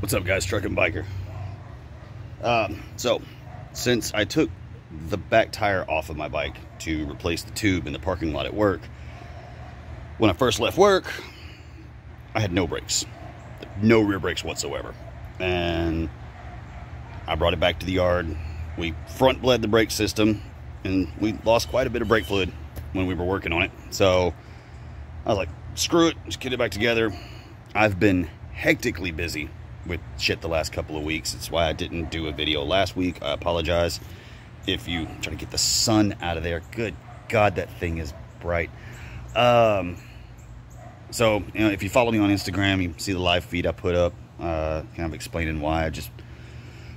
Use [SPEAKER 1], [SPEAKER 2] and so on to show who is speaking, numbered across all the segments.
[SPEAKER 1] What's up, guys? Truck and Biker. So since I took the back tire off of my bike to replace the tube in the parking lot at work, when I first left work, I had no brakes, no rear brakes whatsoever. And I brought it back to the yard. We front bled the brake system, and we lost quite a bit of brake fluid when we were working on it. So I was like, screw it, just get it back together. I've been hectically busy with shit the last couple of weeks. It's why I didn't do a video last week. I apologize. If you try to get the sun out of there, good God, that thing is bright. So, you know, if you follow me on Instagram, you see the live feed I put up, kind of explaining why. I just,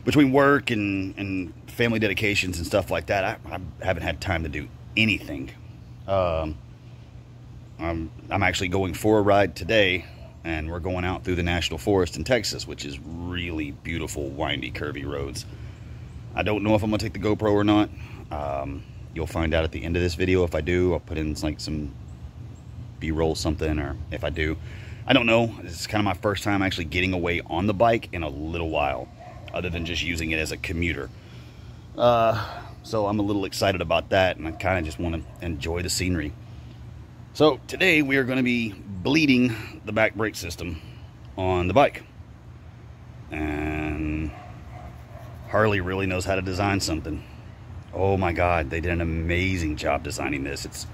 [SPEAKER 1] between work and family dedications and stuff like that, I haven't had time to do anything. I'm actually going for a ride today, and we're going out through the National Forest in Texas, which is really beautiful, windy, curvy roads. I don't know if I'm gonna take the GoPro or not. You'll find out at the end of this video. If I do, I'll put in like some B-roll something, or if I do, I don't know. This is kind of my first time actually getting away on the bike in a little while, other than just using it as a commuter. So I'm a little excited about that, and I kind of just want to enjoy the scenery. So today we are going to be bleeding the back brake system on the bike. And Harley really knows how to design something. Oh my God, they did an amazing job designing this. It's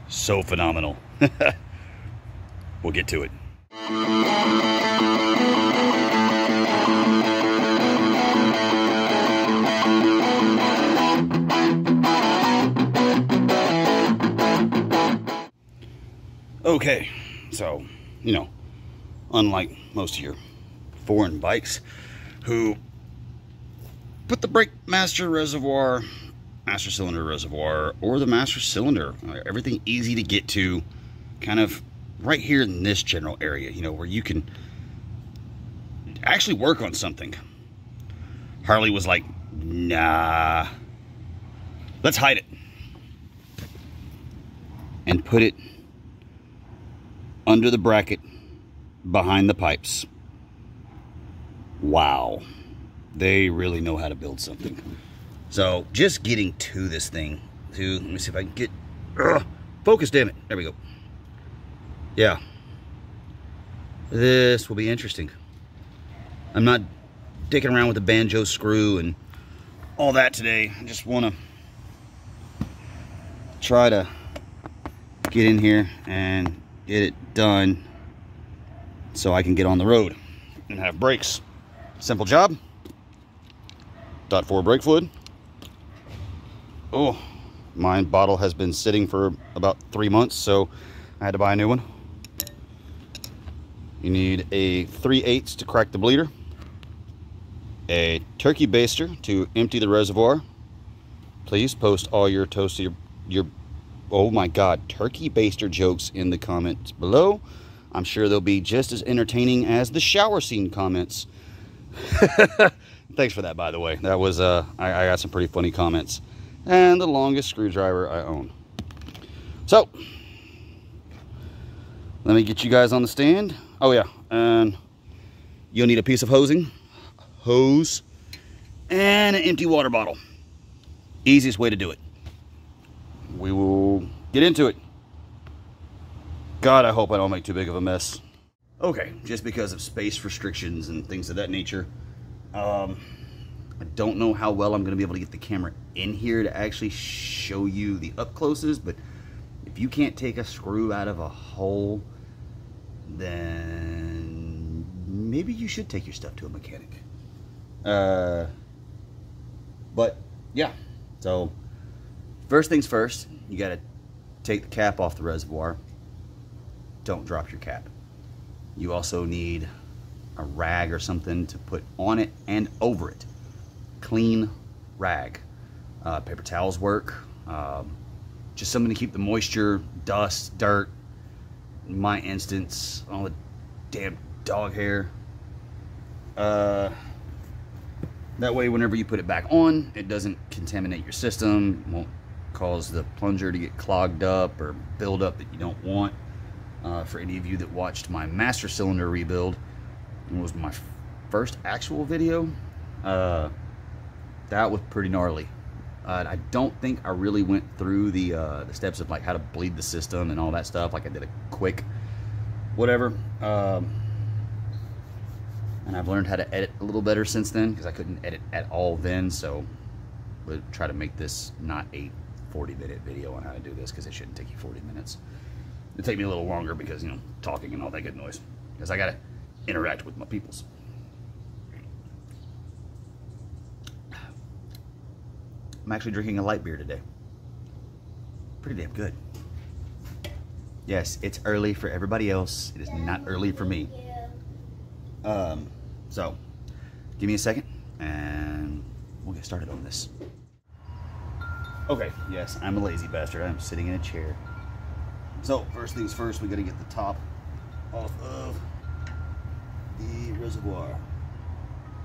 [SPEAKER 1] so phenomenal. We'll get to it. Okay, so, you know, unlike most of your foreign bikes who put the brake master cylinder reservoir, or the master cylinder, everything easy to get to, kind of right here in this general area, you know, where you can actually work on something. Harley was like, nah, let's hide it and put it under the bracket behind the pipes. Wow, they really know how to build something. So just getting to this thing, let me see if I can get focus, damn it, there we go. Yeah, this will be interesting. I'm not dicking around with the banjo screw and all that today. I just want to try to get in here and get it done so I can get on the road and have brakes. Simple job. .4 brake fluid. Oh, my bottle has been sitting for about 3 months, so I had to buy a new one. You need a 3/8 to crack the bleeder, a turkey baster to empty the reservoir. Please post all your your oh my God, turkey baster jokes in the comments below. I'm sure they'll be just as entertaining as the shower scene comments. Thanks for that, by the way. That was, I got some pretty funny comments. And the longest screwdriver I own. So, let me get you guys on the stand. Oh yeah, and you'll need a piece of hose, and an empty water bottle. Easiest way to do it. We will get into it. God, I hope I don't make too big of a mess. Okay, just because of space restrictions and things of that nature, I don't know how well I'm going to be able to get the camera in here to actually show you the up closes, but if you can't take a screw out of a hole, then maybe you should take your stuff to a mechanic. But yeah, so first things first, you got to take the cap off the reservoir. Don't drop your cap. You also need a rag or something to put on it and over it. Clean rag. Paper towels work. Just something to keep the moisture, dust, dirt, in my instance, all the damn dog hair. That way whenever you put it back on, it doesn't contaminate your system, won't cause the plunger to get clogged up or build up that you don't want. For any of you that watched my master cylinder rebuild, it was my first actual video, that was pretty gnarly. I don't think I really went through the steps of like how to bleed the system and all that stuff. Like I did a quick whatever. And I've learned how to edit a little better since then, because I couldn't edit at all then. So we'll try to make this not a 40-minute video on how to do this, because it shouldn't take you 40 minutes. It'll take me a little longer because, you know, talking and all that good noise, because I gotta interact with my peoples. I'm actually drinking a light beer today. Pretty damn good. Yes, it's early for everybody else. It is not early for me. So give me a second and we'll get started on this. Okay, yes, I'm a lazy bastard. I'm sitting in a chair. So first things first, we gotta get the top off of the reservoir.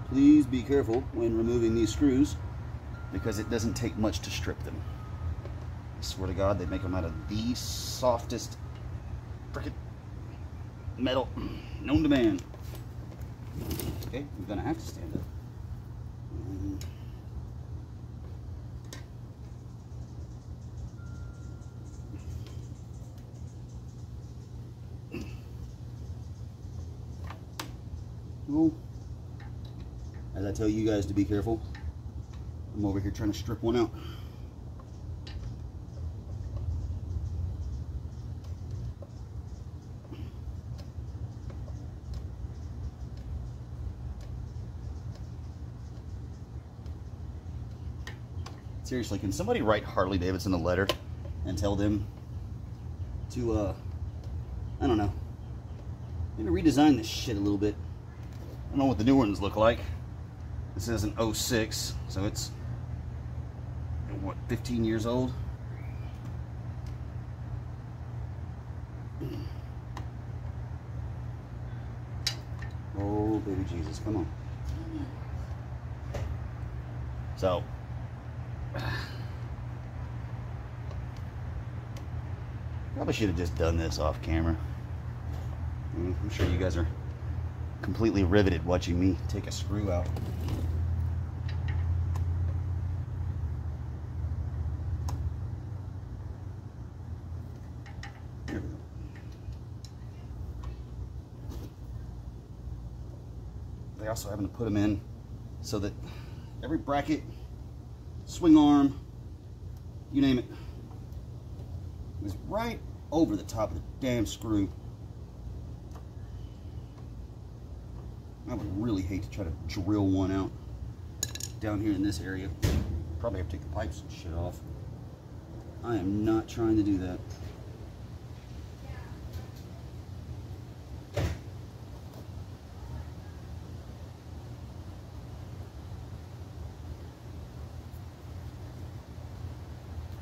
[SPEAKER 1] Please be careful when removing these screws, because it doesn't take much to strip them. I swear to God, they make them out of the softest frickin' metal known to man. Okay, we're gonna have to stand up. Well, as I tell you guys to be careful, I'm over here trying to strip one out. Seriously, can somebody write Harley Davidson a letter and tell them to, I don't know, maybe redesign this shit a little bit. I don't know what the new ones look like. This is an 06, so it's, what, 15 years old? Oh, baby Jesus, come on. So, probably should have just done this off camera. I'm sure you guys are completely riveted watching me take a screw out. There we go. They also happen to put them in so that every bracket, swing arm, you name it, is right over the top of the damn screw. I would really hate to try to drill one out down here in this area. Probably have to take the pipes and shit off. I am not trying to do that.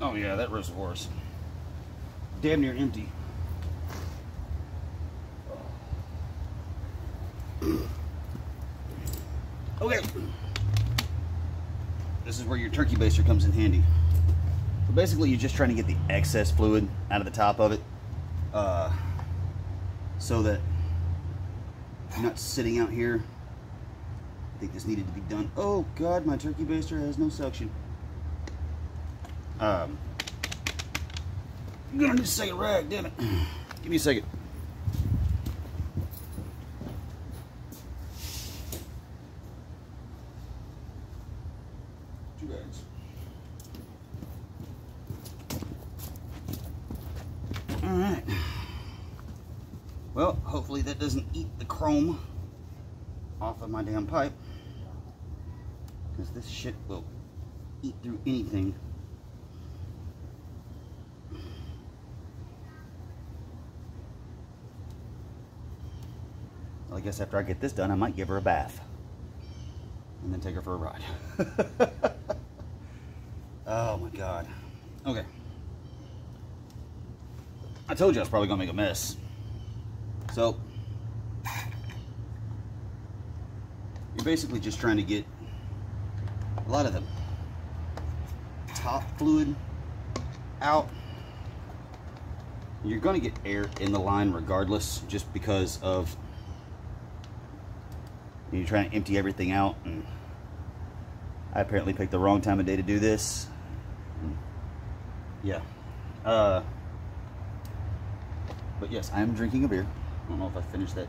[SPEAKER 1] Oh yeah, that reservoir's damn near empty. Okay, this is where your turkey baster comes in handy. So basically, you're just trying to get the excess fluid out of the top of it, so that you're not sitting out here. I think this needed to be done. Oh God, my turkey baster has no suction. I'm gonna need a second rag, damn it. Give me a second. Two rags. Alright. Well, hopefully that doesn't eat the chrome off of my damn pipe, because this shit will eat through anything. I guess after I get this done, I might give her a bath and then take her for a ride. Oh my God. Okay. I told you I was probably gonna make a mess. So you're basically just trying to get a lot of the top fluid out. You're gonna get air in the line regardless, just because of You're trying to empty everything out, and I apparently picked the wrong time of day to do this. Yeah. But yes, I am drinking a beer. I don't know if I finished that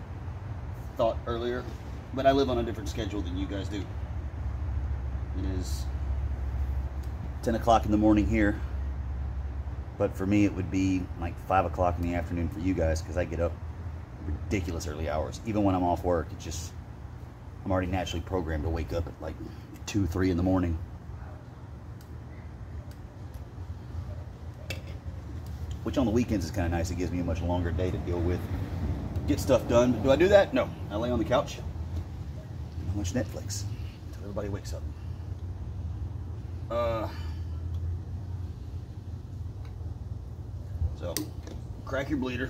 [SPEAKER 1] thought earlier, but I live on a different schedule than you guys do. It is 10 o'clock in the morning here, but for me it would be like 5 o'clock in the afternoon for you guys, because I get up ridiculous early hours. Even when I'm off work, it's just, I'm already naturally programmed to wake up at like 2, 3 in the morning. Which on the weekends is kind of nice. It gives me a much longer day to deal with, get stuff done. Do I do that? No. I lay on the couch and watch Netflix until everybody wakes up. So, crack your bleeder.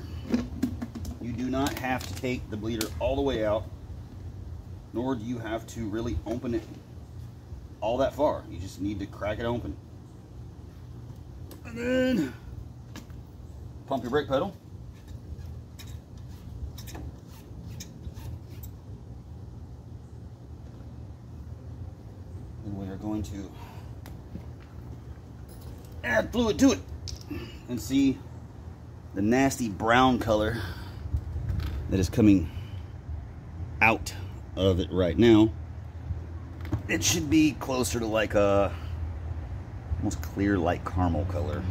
[SPEAKER 1] You do not have to take the bleeder all the way out, nor do you have to really open it all that far. You just need to crack it open. And then pump your brake pedal. And we are going to add fluid to it and see the nasty brown color that is coming out of it right now. It should be closer to like a almost clear light caramel color.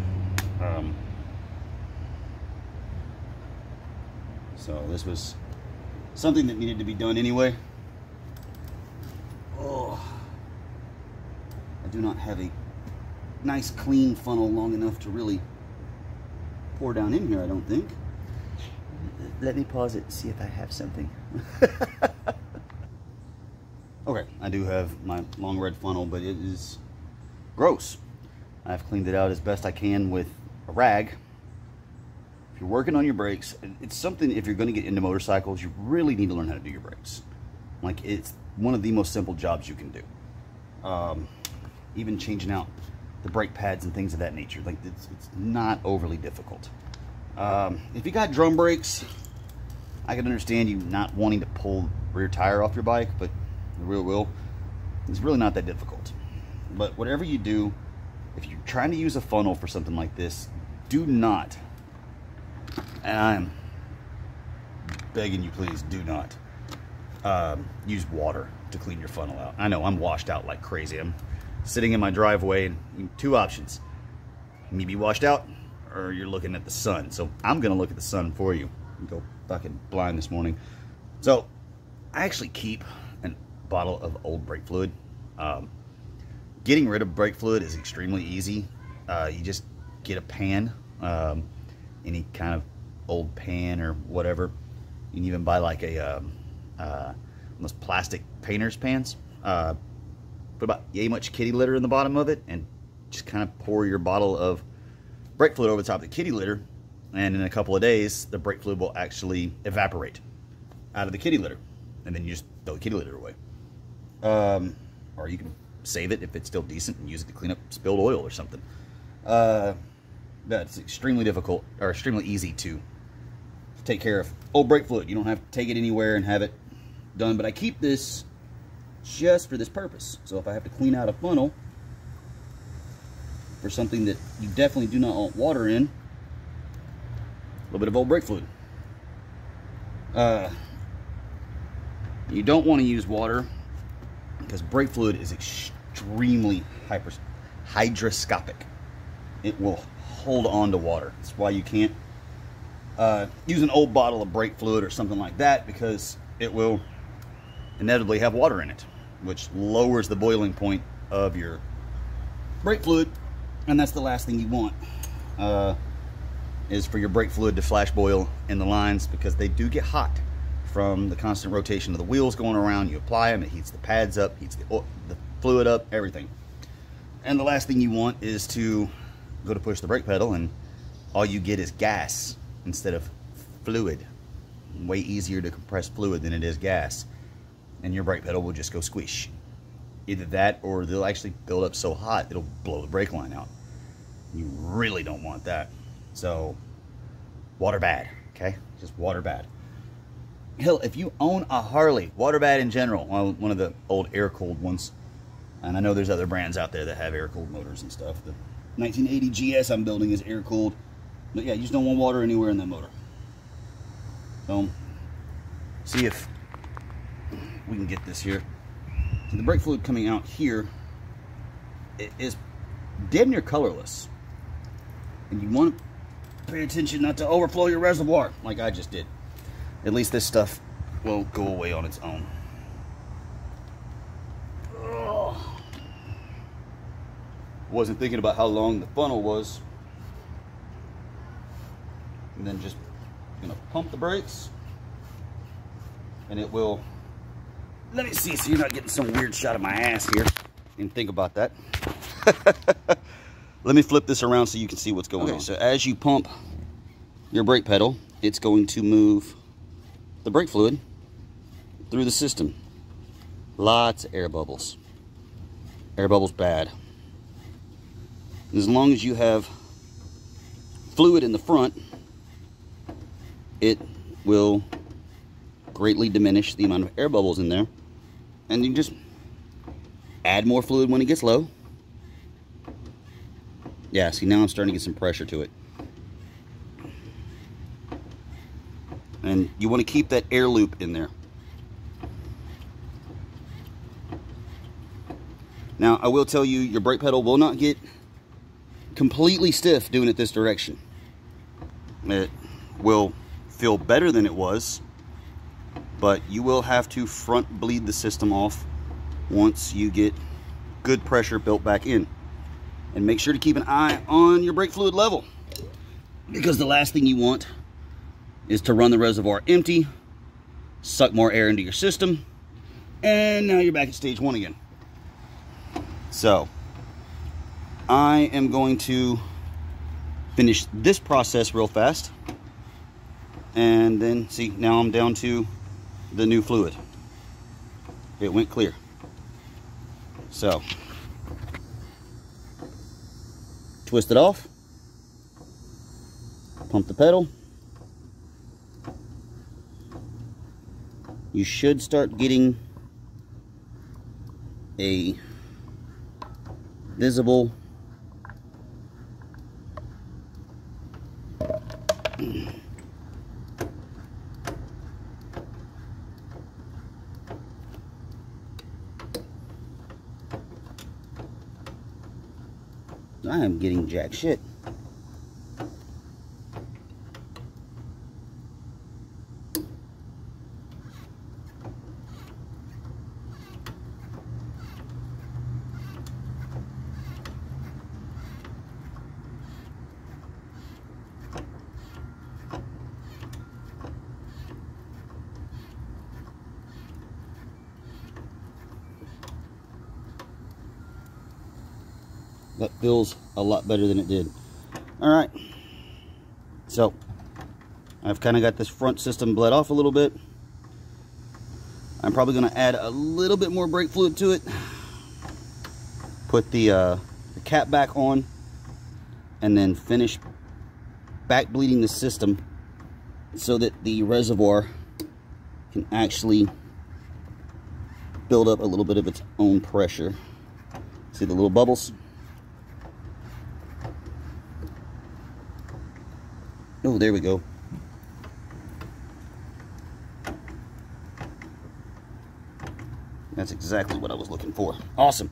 [SPEAKER 1] So this was something that needed to be done anyway. Oh, I do not have a nice clean funnel long enough to really pour down in here, I don't think. Let me pause it and see if I have something. Okay, I do have my long red funnel, but it is gross. I've cleaned it out as best I can with a rag. If you're working on your brakes, it's something, if you're going to get into motorcycles, you really need to learn how to do your brakes. Like, it's one of the most simple jobs you can do. Even changing out the brake pads and things of that nature, like it's not overly difficult. If you got drum brakes, I can understand you not wanting to pull the rear tire off your bike, but the rear wheel is really not that difficult. But whatever you do, if you're trying to use a funnel for something like this, do not, and I'm begging you, please do not use water to clean your funnel out. I know I'm washed out like crazy. I'm sitting in my driveway, and two options: me be washed out, or you're looking at the sun. So I'm gonna look at the sun for you. Go fucking blind this morning. So I actually keep a bottle of old brake fluid. Getting rid of brake fluid is extremely easy. You just get a pan, any kind of old pan or whatever. You can even buy like a those plastic painter's pans. Put about yay much kitty litter in the bottom of it, and just kind of pour your bottle of brake fluid over the top of the kitty litter, and in a couple of days the brake fluid will actually evaporate out of the kitty litter, and then you just throw the kitty litter away. Or you can save it if it's still decent and use it to clean up spilled oil or something. That's extremely difficult, or extremely easy to take care of. Old brake fluid, you don't have to take it anywhere and have it done, but I keep this just for this purpose. So if I have to clean out a funnel for something that you definitely do not want water in, a little bit of old brake fluid. You don't want to use water because brake fluid is extremely hydroscopic. It will hold on to water. That's why you can't use an old bottle of brake fluid or something like that, because it will inevitably have water in it, which lowers the boiling point of your brake fluid, and that's the last thing you want, is for your brake fluid to flash boil in the lines, because they do get hot from the constant rotation of the wheels going around. You apply them, it heats the pads up, heats the fluid up, everything. And the last thing you want is to go to push the brake pedal and all you get is gas instead of fluid. Way easier to compress fluid than it is gas, and your brake pedal will just go squish. Either that, or they'll actually build up so hot it'll blow the brake line out. You really don't want that. So water bad, okay? Just water bad. hell, if you own a Harley, water bad in general, one of the old air-cooled ones, and I know there's other brands out there that have air-cooled motors and stuff. The 1980 GS I'm building is air-cooled. But yeah, you just don't want water anywhere in that motor. So, see if we can get this here. So the brake fluid coming out here is dead near colorless. And you want to pay attention not to overflow your reservoir like I just did. At least this stuff will go away on its own. Ugh. Wasn't thinking about how long the funnel was. And then just gonna pump the brakes. And it will, let me see so you're not getting some weird shot of my ass here. Didn't think about that. Let me flip this around so you can see what's going on. So as you pump your brake pedal, it's going to move the brake fluid through the system. Lots of air bubbles. Air bubbles bad. As long as you have fluid in the front, it will greatly diminish the amount of air bubbles in there. And you just add more fluid when it gets low. Yeah, see, now I'm starting to get some pressure to it. And you want to keep that air loop in there. Now, I will tell you, your brake pedal will not get completely stiff doing it this direction. It will feel better than it was, but you will have to front bleed the system off once you get good pressure built back in. And make sure to keep an eye on your brake fluid level, because the last thing you want is to run the reservoir empty, suck more air into your system, and now you're back at stage one again. So I am going to finish this process real fast, and then see, now I'm down to the new fluid. It went clear. So twist it off, pump the pedal. You should start getting a visible I am getting jack shit. That feels a lot better than it did. All right, so I've kind of got this front system bled off a little bit. I'm probably going to add a little bit more brake fluid to it. Put the cap back on, and then finish back bleeding the system so that the reservoir can actually build up a little bit of its own pressure. See the little bubbles? Oh, there we go. That's exactly what I was looking for. Awesome.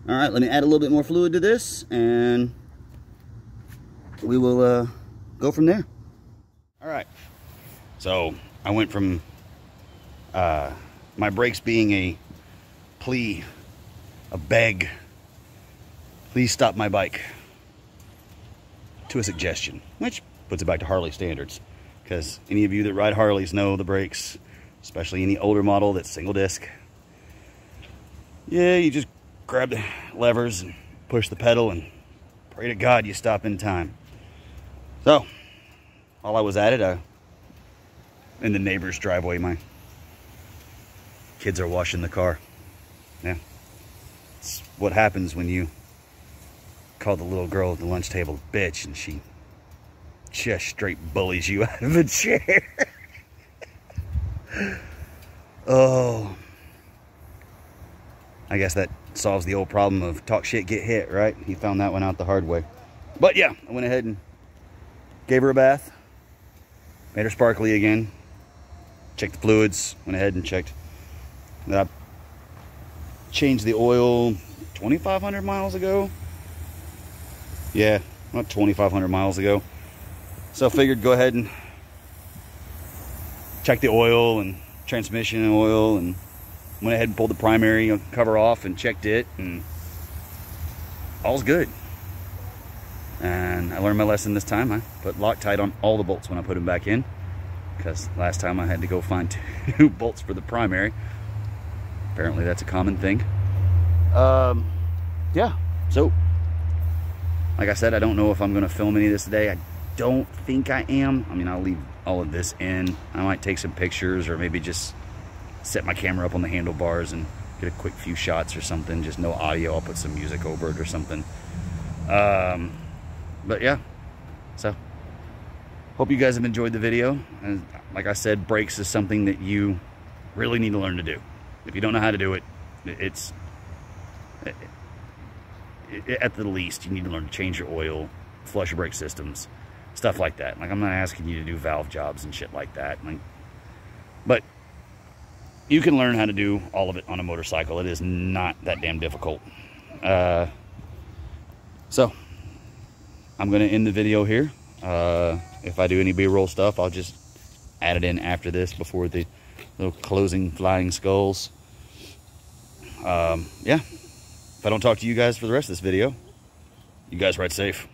[SPEAKER 1] All right, let me add a little bit more fluid to this, and we will go from there. All right. So I went from my brakes being a plea, a beg, please stop my bike, to a suggestion, which puts it back to Harley standards, because any of you that ride Harleys know the brakes, especially any older model that's single disc. Yeah, you just grab the levers and push the pedal and pray to God you stop in time. So while I was at it, in the neighbor's driveway, my kids are washing the car. Yeah, it's what happens when you call the little girl at the lunch table a bitch and she just straight bullies you out of a chair. Oh, I guess that solves the old problem of talk shit, get hit, right? He found that one out the hard way. But yeah, I went ahead and gave her a bath, made her sparkly again, checked the fluids, went ahead and checked that I changed the oil 2,500 miles ago. Yeah, about 2,500 miles ago. So I figured go ahead and check the oil and transmission oil, and went ahead and pulled the primary cover off and checked it, and all's good. And I learned my lesson this time. I put Loctite on all the bolts when I put them back in, because last time I had to go find 2 bolts for the primary. Apparently that's a common thing. Yeah, so like I said, I don't know if I'm going to film any of this today. I don't think I am. I mean, I'll leave all of this in. I might take some pictures, or maybe just set my camera up on the handlebars and get a quick few shots or something. Just no audio. I'll put some music over it or something. But yeah, so hope you guys have enjoyed the video. And like I said, brakes is something that you really need to learn to do. If you don't know how to do it, at the least, you need to learn to change your oil, flush your brake systems, stuff like that. Like, I'm not asking you to do valve jobs and shit like that. Like, but you can learn how to do all of it on a motorcycle. It is not that damn difficult. So I'm going to end the video here. If I do any B-roll stuff, I'll just add it in after this, before the little closing flying skulls. Yeah. If I don't talk to you guys for the rest of this video, you guys ride safe.